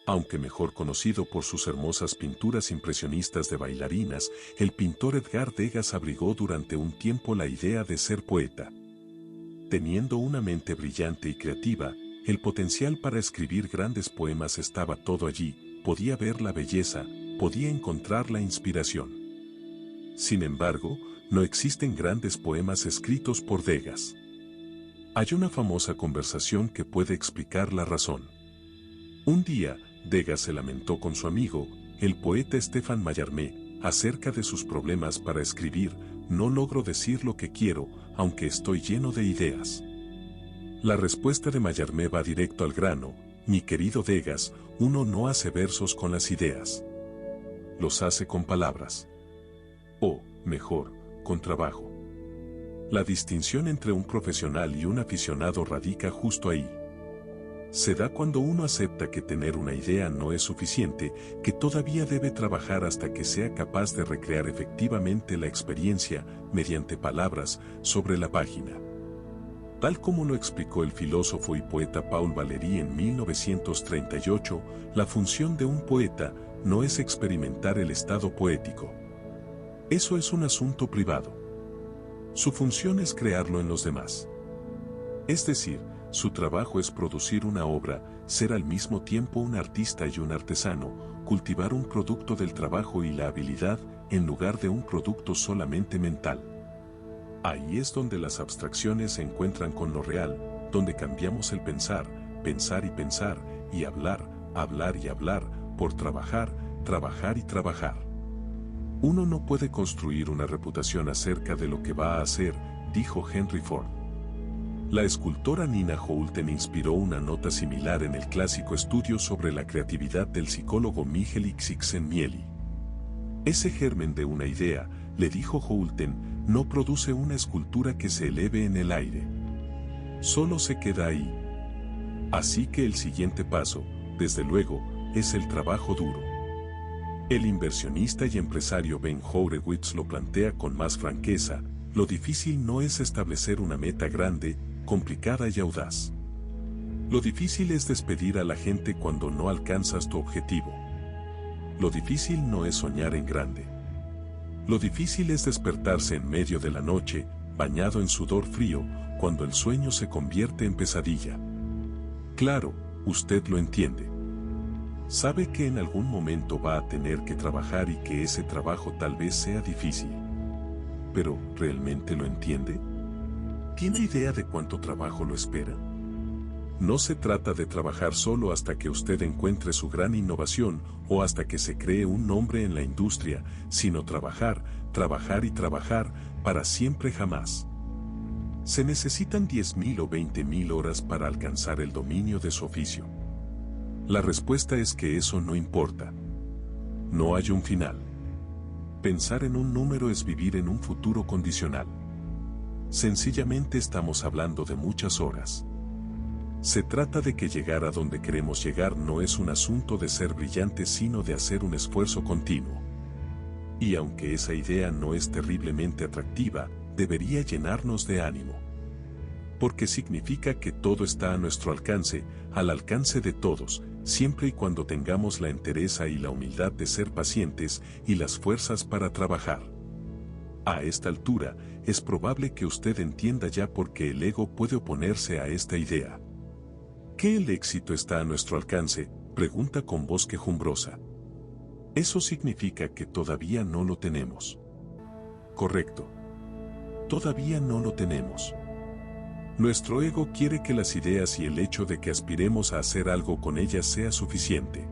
Aunque mejor conocido por sus hermosas pinturas impresionistas de bailarinas, el pintor Edgar Degas abrigó durante un tiempo la idea de ser poeta. Teniendo una mente brillante y creativa, el potencial para escribir grandes poemas estaba todo allí, podía ver la belleza, podía encontrar la inspiración. Sin embargo, no existen grandes poemas escritos por Degas. Hay una famosa conversación que puede explicar la razón. Un día, Degas se lamentó con su amigo, el poeta Stéphane Mallarmé, acerca de sus problemas para escribir. No logro decir lo que quiero, aunque estoy lleno de ideas. La respuesta de Mallarmé va directo al grano: mi querido Degas, uno no hace versos con las ideas. Los hace con palabras. O, mejor, con trabajo. La distinción entre un profesional y un aficionado radica justo ahí. Se da cuando uno acepta que tener una idea no es suficiente, que todavía debe trabajar hasta que sea capaz de recrear efectivamente la experiencia, mediante palabras, sobre la página. Tal como lo explicó el filósofo y poeta Paul Valéry en 1938, la función de un poeta no es experimentar el estado poético. Eso es un asunto privado. Su función es crearlo en los demás. Es decir, su trabajo es producir una obra, ser al mismo tiempo un artista y un artesano, cultivar un producto del trabajo y la habilidad, en lugar de un producto solamente mental. Ahí es donde las abstracciones se encuentran con lo real, donde cambiamos el pensar, pensar y pensar, y hablar, hablar y hablar, por trabajar, trabajar y trabajar. Uno no puede construir una reputación acerca de lo que va a hacer, dijo Henry Ford. La escultora Nina Houlton inspiró una nota similar en el clásico estudio sobre la creatividad del psicólogo Mihaly Csikszentmihalyi. Ese germen de una idea, le dijo Houlton, no produce una escultura que se eleve en el aire. Solo se queda ahí. Así que el siguiente paso, desde luego, es el trabajo duro. El inversionista y empresario Ben Horowitz lo plantea con más franqueza: lo difícil no es establecer una meta grande, complicada y audaz. Lo difícil es despedir a la gente cuando no alcanzas tu objetivo. Lo difícil no es soñar en grande. Lo difícil es despertarse en medio de la noche, bañado en sudor frío, cuando el sueño se convierte en pesadilla. Claro, usted lo entiende. Sabe que en algún momento va a tener que trabajar y que ese trabajo tal vez sea difícil. Pero, ¿realmente lo entiende? ¿Tiene idea de cuánto trabajo lo espera? No se trata de trabajar solo hasta que usted encuentre su gran innovación o hasta que se cree un nombre en la industria, sino trabajar, trabajar y trabajar, para siempre jamás. Se necesitan 10.000 o 20.000 horas para alcanzar el dominio de su oficio. La respuesta es que eso no importa. No hay un final. Pensar en un número es vivir en un futuro condicional. Sencillamente estamos hablando de muchas horas. Se trata de que llegar a donde queremos llegar no es un asunto de ser brillante, sino de hacer un esfuerzo continuo. Y aunque esa idea no es terriblemente atractiva, debería llenarnos de ánimo. Porque significa que todo está a nuestro alcance, al alcance de todos, siempre y cuando tengamos la entereza y la humildad de ser pacientes y las fuerzas para trabajar. A esta altura, es probable que usted entienda ya por qué el ego puede oponerse a esta idea. ¿Qué el éxito está a nuestro alcance?, pregunta con voz quejumbrosa. Eso significa que todavía no lo tenemos. Correcto. Todavía no lo tenemos. Nuestro ego quiere que las ideas y el hecho de que aspiremos a hacer algo con ellas sea suficiente.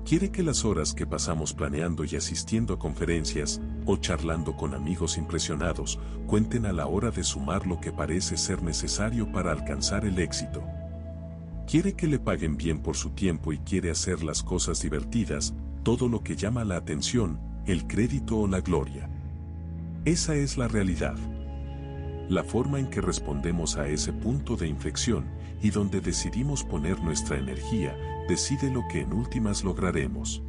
Quiere que las horas que pasamos planeando y asistiendo a conferencias, o charlando con amigos impresionados, cuenten a la hora de sumar lo que parece ser necesario para alcanzar el éxito. Quiere que le paguen bien por su tiempo y quiere hacer las cosas divertidas, todo lo que llama la atención, el crédito o la gloria. Esa es la realidad. La forma en que respondemos a ese punto de inflexión, y donde decidimos poner nuestra energía, decide lo que en últimas lograremos.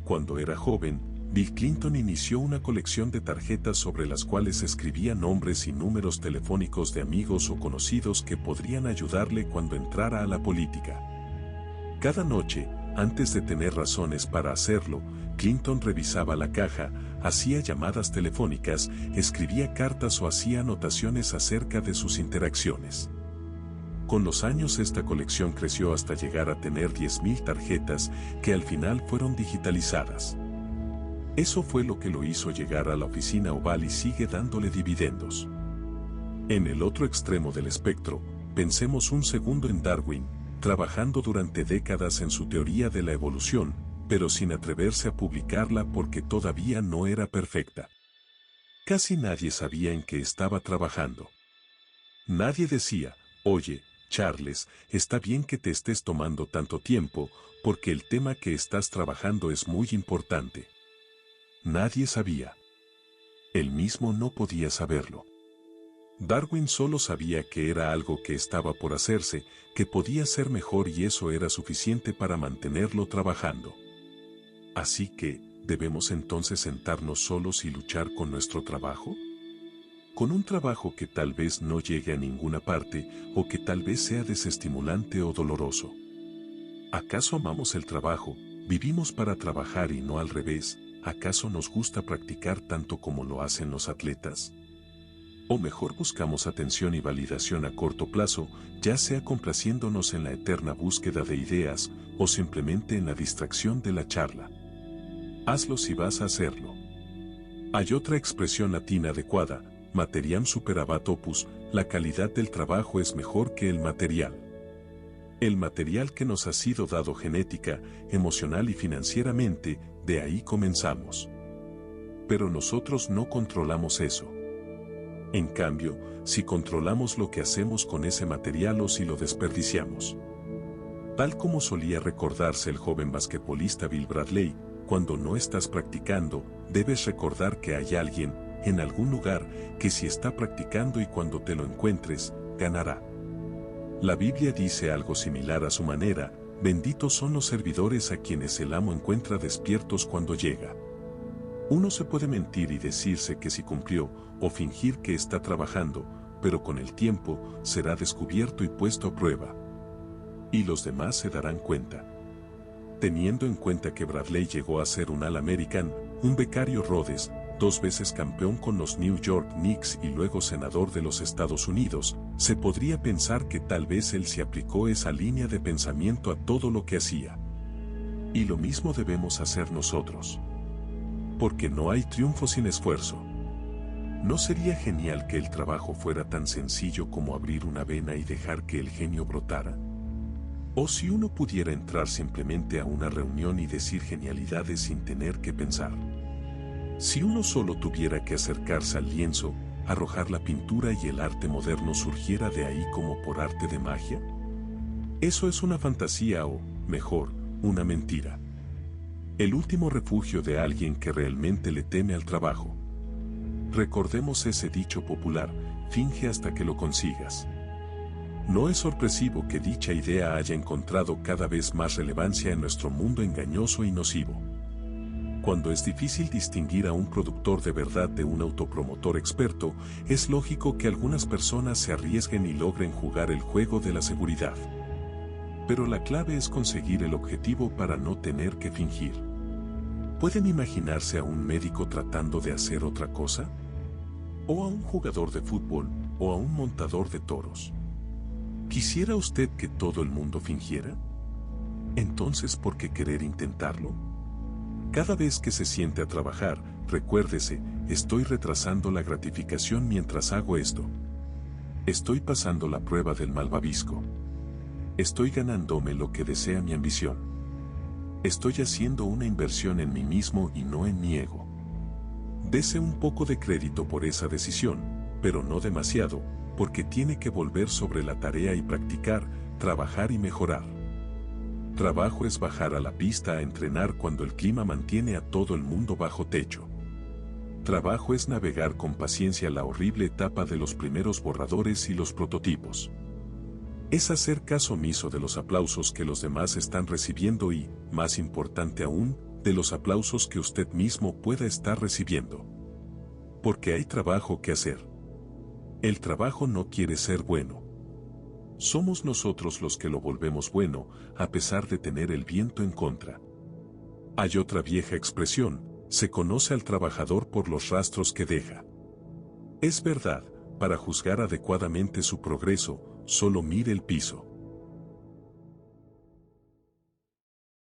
Cuando era joven, Bill Clinton inició una colección de tarjetas sobre las cuales escribía nombres y números telefónicos de amigos o conocidos que podrían ayudarle cuando entrara a la política. Cada noche, Antes de tener razones para hacerlo, Clinton revisaba la caja, hacía llamadas telefónicas, escribía cartas o hacía anotaciones acerca de sus interacciones. Con los años esta colección creció hasta llegar a tener 10.000 tarjetas que al final fueron digitalizadas. Eso fue lo que lo hizo llegar a la oficina oval y sigue dándole dividendos. En el otro extremo del espectro, pensemos un segundo en Darwin, trabajando durante décadas en su teoría de la evolución, pero sin atreverse a publicarla porque todavía no era perfecta. Casi nadie sabía en qué estaba trabajando. Nadie decía, oye, Charles, está bien que te estés tomando tanto tiempo, porque el tema que estás trabajando es muy importante. Nadie sabía. Él mismo no podía saberlo. Darwin solo sabía que era algo que estaba por hacerse, que podía ser mejor y eso era suficiente para mantenerlo trabajando. Así que, ¿debemos entonces sentarnos solos y luchar con nuestro trabajo? Con un trabajo que tal vez no llegue a ninguna parte o que tal vez sea desestimulante o doloroso. ¿Acaso amamos el trabajo, vivimos para trabajar y no al revés? ¿Acaso nos gusta practicar tanto como lo hacen los atletas? O mejor buscamos atención y validación a corto plazo, ya sea complaciéndonos en la eterna búsqueda de ideas o simplemente en la distracción de la charla. Hazlo si vas a hacerlo. Hay otra expresión latina adecuada, materiam superabat opus, la calidad del trabajo es mejor que el material. El material que nos ha sido dado genética, emocional y financieramente, de ahí comenzamos. Pero nosotros no controlamos eso. En cambio, si controlamos lo que hacemos con ese material o si lo desperdiciamos. Tal como solía recordarse el joven basquetbolista Bill Bradley, cuando no estás practicando, debes recordar que hay alguien, en algún lugar, que si está practicando y cuando te lo encuentres, ganará. La Biblia dice algo similar a su manera, benditos son los servidores a quienes el amo encuentra despiertos cuando llega. Uno se puede mentir y decirse que sí cumplió, o fingir que está trabajando, pero con el tiempo será descubierto y puesto a prueba. Y los demás se darán cuenta. Teniendo en cuenta que Bradley llegó a ser un All-American, un becario Rhodes, 2 veces campeón con los New York Knicks y luego senador de los Estados Unidos, se podría pensar que tal vez él se aplicó esa línea de pensamiento a todo lo que hacía. Y lo mismo debemos hacer nosotros. Porque no hay triunfo sin esfuerzo. ¿No sería genial que el trabajo fuera tan sencillo como abrir una vena y dejar que el genio brotara? O si uno pudiera entrar simplemente a una reunión y decir genialidades sin tener que pensar. Si uno solo tuviera que acercarse al lienzo, arrojar la pintura y el arte moderno surgiera de ahí como por arte de magia. Eso es una fantasía o, mejor, una mentira. El último refugio de alguien que realmente le teme al trabajo. Recordemos ese dicho popular, finge hasta que lo consigas. No es sorpresivo que dicha idea haya encontrado cada vez más relevancia en nuestro mundo engañoso y nocivo. Cuando es difícil distinguir a un productor de verdad de un autopromotor experto, es lógico que algunas personas se arriesguen y logren jugar el juego de la seguridad. Pero la clave es conseguir el objetivo para no tener que fingir. ¿Pueden imaginarse a un médico tratando de hacer otra cosa? ¿O a un jugador de fútbol, o a un montador de toros? ¿Quisiera usted que todo el mundo fingiera? Entonces, ¿por qué querer intentarlo? Cada vez que se siente a trabajar, recuérdese, estoy retrasando la gratificación mientras hago esto. Estoy pasando la prueba del malvavisco. Estoy ganándome lo que desea mi ambición. Estoy haciendo una inversión en mí mismo y no en mi ego. Dese un poco de crédito por esa decisión, pero no demasiado, porque tiene que volver sobre la tarea y practicar, trabajar y mejorar. Trabajo es bajar a la pista a entrenar cuando el clima mantiene a todo el mundo bajo techo. Trabajo es navegar con paciencia la horrible etapa de los primeros borradores y los prototipos. Es hacer caso omiso de los aplausos que los demás están recibiendo y, más importante aún, de los aplausos que usted mismo pueda estar recibiendo. Porque hay trabajo que hacer. El trabajo no quiere ser bueno. Somos nosotros los que lo volvemos bueno, a pesar de tener el viento en contra. Hay otra vieja expresión: se conoce al trabajador por los rastros que deja. Es verdad, para juzgar adecuadamente su progreso, solo mire el piso.